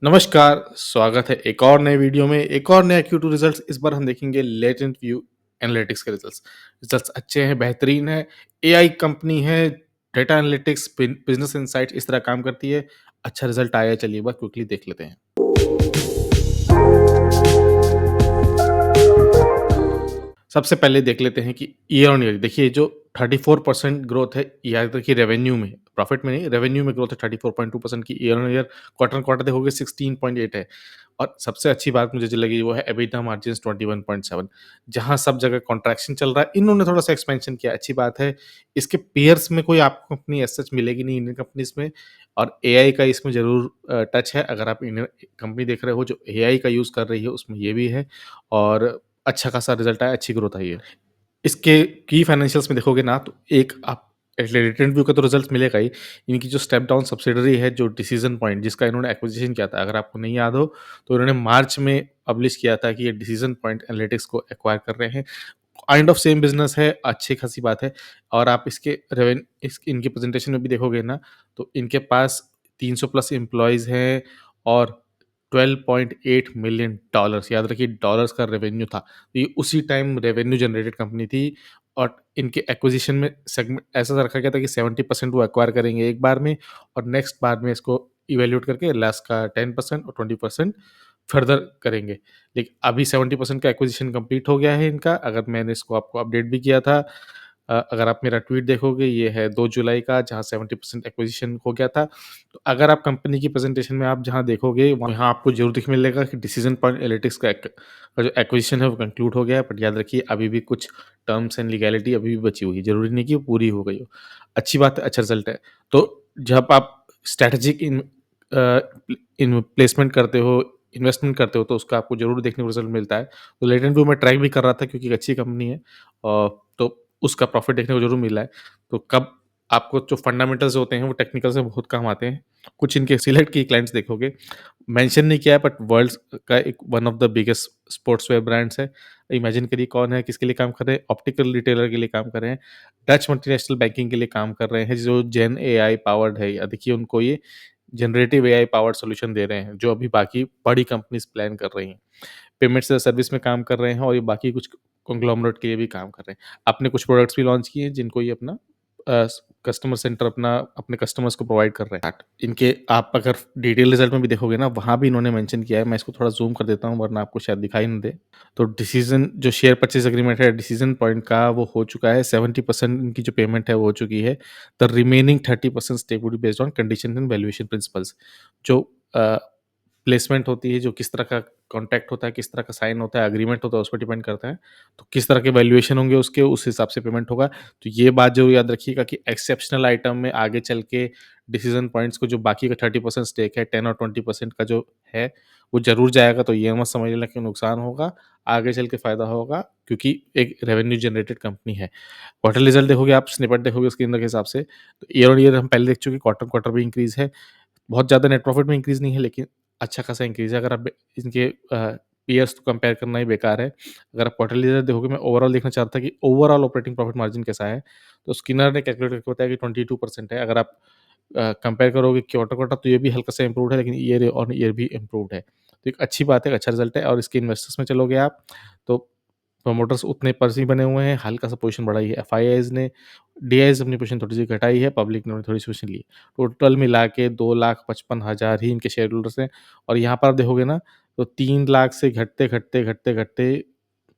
नमस्कार, स्वागत है एक और नए वीडियो में, एक और नया Q2 रिजल्ट्स। इस बार हम देखेंगे लेटेंट व्यू एनालिटिक्स के रिजल्ट्स। रिजल्ट्स अच्छे हैं, बेहतरीन है, एआई कंपनी है, डेटा एनालिटिक्स, बिज़नेस इनसाइट्स इस तरह काम करती है। अच्छा रिजल्ट आया है, चलिए एक बार क्विकली देख लेते हैं। सबसे पहले देख लेते हैं कि ईयर ऑन ईयर देखिए जो 34% ग्रोथ है, याद रखिए रेवेन्यू में, प्रॉफिट में नहीं, रेवेन्यू में ग्रोथ है 34.2% की। Year on year quarter on quarter देखोगे 16.8 है। और सबसे अच्छी बात मुझे जो लगी वो है एबिटा मार्जिन्स 21.7, जहाँ सब जगह कॉन्ट्रैक्शन चल रहा है, इन्होंने थोड़ा-सा एक्सपेंशन किया, अच्छी बात है। इसके पीयर्स में कोई आपको कंपनी एज़ सच मिलेगी नहीं इंडियन कंपनीज़ में, और एआई का इसमें ज़रूर टच है। अगर आप इंडियन कंपनी देख रहे हो जो एआई का यूज़ कर रही है, उसमें ये भी है, और अच्छा खासा रिज़ल्ट आया, अच्छी ग्रोथ आई है। इसके की फाइनेंशियल्स में देखोगे ना तो एक आप रिलेटेड व्यू का तो रिजल्ट मिलेगा ही। इनकी जो स्टेप डाउन सब्सिडियरी है जो डिसीजन पॉइंट जिसका इन्होंने एक्विजिशन किया था, अगर आपको नहीं याद हो तो इन्होंने मार्च में पब्लिश किया था कि ये डिसीजन पॉइंट एनालिटिक्स को एक्वायर कर रहे हैं। काइंड ऑफ सेम बिजनेस है, अच्छी खासी बात है। और आप इसके रेवेन इस इनकी प्रेजेंटेशन में भी देखोगे ना तो इनके पास 300 प्लस एम्प्लॉइज हैं, और 12.8 मिलियन डॉलर्स, याद रखिए डॉलर्स का रेवेन्यू था। तो ये उसी टाइम रेवेन्यू जनरेटेड कंपनी थी। और इनके एक्विजिशन में सेगमेंट ऐसा रखा गया था कि 70% वो एक्वायर करेंगे एक बार में, और नेक्स्ट बार में इसको इवैल्यूएट करके लास्ट का 10% और 20% फर्दर करेंगे। लेकिन अभी 70% का एक्विजिशन कंप्लीट हो गया है इनका। अगर मैंने इसको आपको अपडेट भी किया था, अगर आप मेरा ट्वीट देखोगे ये है 2 जुलाई का, जहाँ 70% एक्विजिशन हो गया था। तो अगर आप कंपनी की प्रेजेंटेशन में आप जहाँ देखोगे वहाँ आपको ज़रूर दिख मिलेगा कि डिसीजन पॉइंट एनालिटिक्स का जो एक्विजिशन है वो कंक्लूड हो गया है। बट याद रखिए अभी भी कुछ टर्म्स एंड लीगैलिटी अभी भी बची हुई है, ज़रूरी नहीं कि वो पूरी हो गई हो। अच्छी बात है, अच्छा रिजल्ट है। तो जब आप स्ट्रैटेजिक इन प्लेसमेंट करते हो, इन्वेस्टमेंट करते हो, तो उसका आपको ज़रूर देखने को रिज़ल्ट मिलता है। तो लेटेंट व्यू मैं ट्रैक भी कर रहा था क्योंकि एक अच्छी कंपनी है, तो उसका प्रॉफ़िट देखने को ज़रूर मिला है। तो कब आपको जो फंडामेंटल्स होते हैं वो टेक्निकल से बहुत काम आते हैं। कुछ इनके सिलेक्ट की क्लाइंट्स देखोगे, मेंशन नहीं किया है बट वर्ल्ड्स का एक one of the biggest sportswear brands है। इमेजिन करिए कौन है, किसके लिए काम कर रहे हैं? ऑप्टिकल रिटेलर के लिए काम कर रहे हैं। डच मल्टीनेशनल बैंकिंग के लिए काम कर रहे हैं, जो जेन एआई पावर्ड है। या देखिए उनको ये जनरेटिव एआई पावर्ड सॉल्यूशन दे रहे हैं, जो अभी बाकी बड़ी कंपनीज़ प्लान कर रही हैं। पेमेंट से सर्विस में काम कर रहे हैं, और ये बाकी कुछ कॉन्ग्लोमरेट के लिए भी काम कर रहे हैं। आपने कुछ प्रोडक्ट्स भी लॉन्च किए हैं जिनको ये अपना कस्टमर सेंटर अपना अपने कस्टमर्स को प्रोवाइड कर रहे हैं। इनके आप अगर डिटेल रिजल्ट में भी देखोगे ना, वहाँ भी इन्होंने मेंशन किया है। मैं इसको थोड़ा ज़ूम कर देता हूँ वरना आपको शायद दिखाई ना दे। तो डिसीज़न जो शेयर परचेज़ एग्रीमेंट है डिसीज़न पॉइंट का, वो हो चुका है। 70% इनकी जो पेमेंट है वो हो चुकी है। The remaining 30% stake would be based on conditions and valuation principles. जो अ, प्लेसमेंट होती है, जो किस तरह का कॉन्ट्रैक्ट होता है, किस तरह का साइन होता है, एग्रीमेंट होता है, उस पे डिपेंड करता है। तो किस तरह के वैल्यूएशन होंगे उसके, उस हिसाब से पेमेंट होगा। तो ये बात ज़रूर याद रखिएगा कि एक्सेप्शनल आइटम में आगे चल के डिसीज़न पॉइंट्स को जो बाकी का 30% स्टेक है, 10 और 20% का जो है, वो ज़रूर जाएगा। तो ये मत समझ लेना कि नुकसान होगा, आगे चल के फ़ायदा होगा, क्योंकि एक रेवेन्यू जनरेटेड कंपनी है। क्वार्टर रिज़ल्ट देखोगे आप, स्निपेट देखोगे स्क्रीन के हिसाब से, तो ईयर ऑन ईयर हम पहले देख चुके हैं, क्वार्टर-क्वार्टर भी इंक्रीज़ है। बहुत ज़्यादा नेट प्रॉफिट में इंक्रीज़ नहीं है, लेकिन अच्छा खासा इंक्रीज़ है। अगर आप इनके पीयर्स को कंपेयर करना ही बेकार है। अगर आप क्वार्टरली रिज़ल्ट देखोगे, मैं ओवरऑल देखना चाहता था कि ओवरऑल ऑपरेटिंग प्रॉफिट मार्जिन कैसा है, तो स्किनर ने कैलकुलेट करके बताया कि 22% है। अगर आप कंपेयर करोगे क्वार्टर-क्वार्टर तो ये भी हल्का सा इम्प्रूव्ड है, लेकिन ईयर ऑन ईयर भी इम्प्रूव्ड है। तो एक अच्छी बात है, अच्छा रिज़ल्ट है। और इसके इन्वेस्टर्स में चलोगे आप, तो प्रमोटर्स उतने पर ही बने हुए हैं, हल्का-सा पोज़ीशन बढ़ाई है। एफआईआईज़ ने डीआईज़ अपनी पोज़ीशन थोड़ी-सी घटाई है, पब्लिक ने थोड़ी-सी पोज़ीशन ली है। टोटल मिला के 2,55,000 ही इनके शेयर होल्डर्स हैं। और यहाँ पर आप देखोगे ना, तो 3 लाख से घटते-घटते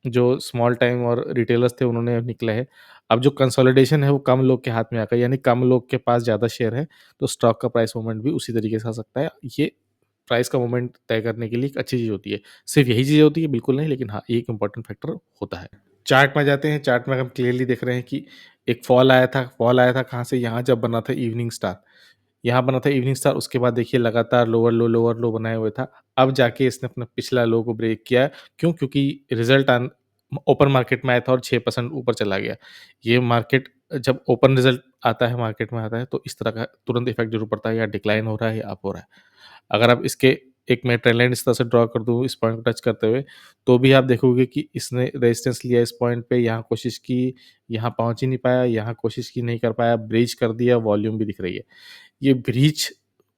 जो स्मॉल टाइम और रिटेलर्स थे उन्होंने निकले हैं। अब जो कंसोलिडेशन है वो कम लोग के हाथ में आ गई, यानी कम लोग के पास ज़्यादा शेयर है, तो स्टॉक का प्राइस मूवमेंट भी उसी तरीके से आ सकता है। ये प्राइस का मूवमेंट तय करने के लिए एक अच्छी चीज़ होती है। सिर्फ़ यही चीज़ होती है बिल्कुल नहीं, लेकिन हाँ, ये एक इम्पोर्टेंट फैक्टर होता है। चार्ट में जाते हैं, चार्ट में हम क्लियरली देख रहे हैं कि एक फॉल आया था कहाँ से, यहाँ जब बना था इवनिंग स्टार। यहाँ बना था इवनिंग स्टार, उसके बाद देखिए लगातार लोअर लो बनाए हुए था। अब जाके इसने अपना पिछला लो को ब्रेक किया है। क्यों? क्योंकि रिज़ल्ट ओपन मार्केट में आया था और 6% ऊपर चला गया। ये मार्केट जब ओपन रिज़ल्ट आता है, मार्केट में आता है, तो इस तरह का तुरंत इफ़ेक्ट ज़रूर पड़ता है, या डिक्लाइन हो रहा है या अप हो रहा है। अगर आप इसके एक मैं ट्रेंड लाइन इस तरह से ड्रॉ कर दूँ इस पॉइंट को टच करते हुए, तो भी आप देखोगे कि इसने रेजिस्टेंस लिया इस पॉइंट पे, यहाँ कोशिश की, यहाँ पहुँच ही नहीं पाया, यहाँ कोशिश की नहीं कर पाया, ब्रीच कर दिया, वॉल्यूम भी दिख रही है। ये ब्रीच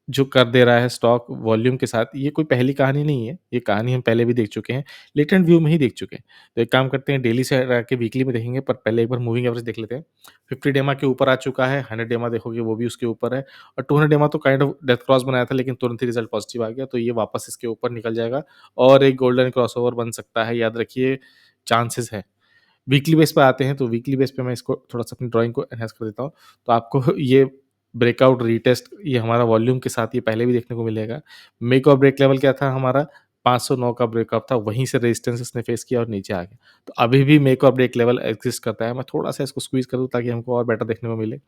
जो कर दे रहा है स्टॉक वॉल्यूम के साथ, ये कोई पहली कहानी नहीं है, ये कहानी हम पहले भी देख चुके हैं, लेटेंट व्यू में ही देख चुके हैं। तो एक काम करते हैं, डेली से हटा के वीकली में देखेंगे, पर पहले एक बार मूविंग एवरेज देख लेते हैं। 50 EMA के ऊपर आ चुका है, 100 EMA देखोगे वो भी उसके ऊपर है, और 200 EMA तो काइंड ऑफ डेथ क्रॉस बनाया था, लेकिन तुरंत ही रिजल्ट पॉजिटिव आ गया, तो ये वापस इसके ऊपर निकल जाएगा और एक गोल्डन क्रॉसओवर बन सकता है, याद रखिए, चांसेस है। वीकली बेस पे आते हैं, तो वीकली बेस पे मैं इसको थोड़ा-सा अपनी ड्राइंग को एनहांस कर देता हूँ। तो आपको ये ब्रेकआउट, रीटेस्ट, ये हमारा वॉल्यूम के साथ ये पहले भी देखने को मिलेगा। मेक और ब्रेक लेवल क्या था हमारा? 509 का ब्रेकआउट था, वहीं से रेजिस्टेंस इसने फेस किया और नीचे आ गया। तो अभी भी मेक और ब्रेक लेवल एक्जिस्ट करता है। मैं थोड़ा-सा इसको स्क्वीज़ कर दूँ ताकि हमको और बेटर देखने को मिले।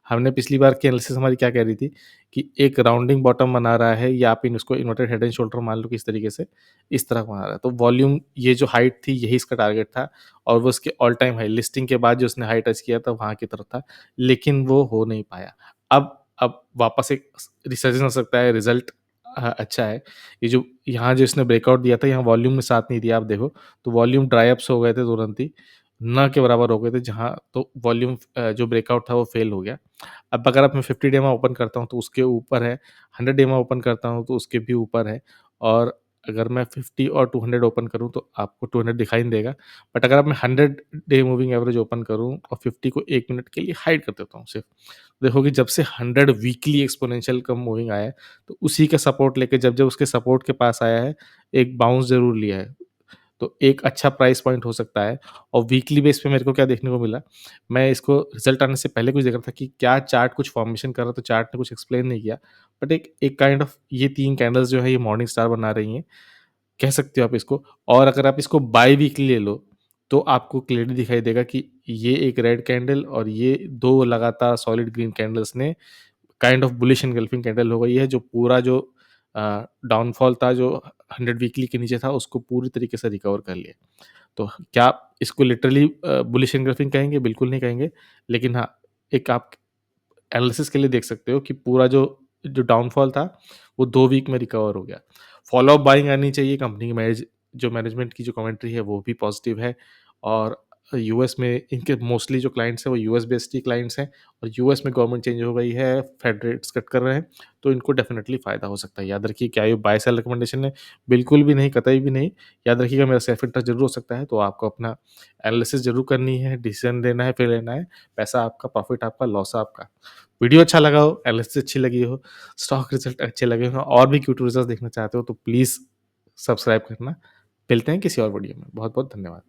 हमने पिछली बार की एनालिसिस हमारी क्या कह रही थी कि एक राउंडिंग बॉटम बना रहा है, या आप इन उसको इन्वर्टेड हेड एंड शोल्डर मान लो कि इस तरीके से, इस तरह बना रहा है। तो वॉल्यूम, ये जो हाइट थी, यही इसका टारगेट था, और वो उसके ऑल टाइम हाई लिस्टिंग के बाद जो उसने हाई टच किया था वहाँ की तरफ था, लेकिन वो हो नहीं पाया। अब वापस एक रिसर्जेंस हो सकता है, रिजल्ट अच्छा है। ये जो यहाँ जो इसने ब्रेकआउट दिया था, यहाँ वॉल्यूम में साथ नहीं दिया, आप देखो, तो वॉल्यूम ड्राई अप्स हो गए थे तुरंत ही, ना के बराबर हो गए थे, जहाँ तो वॉल्यूम जो ब्रेकआउट था वो फेल हो गया। अब अगर अब मैं 50 डेमा ओपन करता हूँ तो उसके ऊपर है, 100 डेमा ओपन करता हूँ तो उसके भी ऊपर है, और अगर मैं 50 और 200 ओपन करूँ तो आपको 200 दिखाई नहीं देगा। बट अगर अब मैं 100 डे मूविंग एवरेज ओपन करूँ और 50 को 1 मिनट के लिए हाइड कर देता हूँ सिर्फ, देखोगे जब से 100 वीकली एक्स्पोनेंशियल कम मूविंग आया है, तो उसी का सपोर्ट लेके जब-जब उसके सपोर्ट के पास आया है, एक बाउंस ज़रूर लिया है। तो एक अच्छा प्राइस पॉइंट हो सकता है। और वीकली बेस पे मेरे को क्या देखने को मिला, मैं इसको रिजल्ट आने से पहले कुछ देख रहा था कि क्या चार्ट कुछ फॉर्मेशन कर रहा, तो चार्ट ने कुछ एक्सप्लेन नहीं किया। बट एक एक काइंड ऑफ ये 3 कैंडल्स जो है ये मॉर्निंग स्टार बना रही हैं, कह सकते हो आप इसको। और अगर आप इसको बाय वीकली ले लो, तो आपको क्लियरली दिखाई देगा कि ये एक रेड कैंडल और ये 2 लगातार सॉलिड ग्रीन कैंडल्स ने kind of bullish engulfing candle हो गई है, जो पूरा जो डाउनफॉल था, जो 100 वीकली के नीचे था, उसको पूरी तरीके से रिकवर कर लिया। तो क्या आप इसको लिटरली बुलिश एनगल्फिंग कहेंगे? बिल्कुल नहीं कहेंगे। लेकिन हाँ, एक आप एनालिसिस के लिए देख सकते हो कि पूरा जो जो डाउनफॉल था, वो 2 वीक में रिकवर हो गया। फॉलो अप बाइंग आनी चाहिए, कंपनी की जो मैनेजमेंट की जो कमेंट्री है वो भी पॉजिटिव है, और यूएस में इनके मोस्टली जो क्लाइंट्स हैं वो यूएस बेस्ड ही क्लाइंट्स हैं, और यूएस में गवर्नमेंट चेंज हो गई है, फेड रेट्स कट कर रहे हैं, तो इनको डेफिनिटली फ़ायदा हो सकता है। याद रखिए, क्या ये बाय सेल रिकमेंडेशन है? बिल्कुल भी नहीं, कतई भी नहीं। याद रखिएगा, मेरा सेल्फ इंटरेस्ट ज़रूर हो सकता है, तो आपको अपना एनालिसिस ज़रूर करनी है, डिसीज़न लेना है, फिर लेना है। पैसा आपका, प्रॉफिट आपका, लॉस आपका। वीडियो अच्छा लगा हो, एनालिसिस अच्छी लगी हो, स्टॉक रिजल्ट अच्छे लगे हों, और भी क्यूट रिजल्ट्स देखना चाहते हो, तो प्लीज़ सब्सक्राइब करना। मिलते हैं किसी और वीडियो में। बहुत-बहुत धन्यवाद।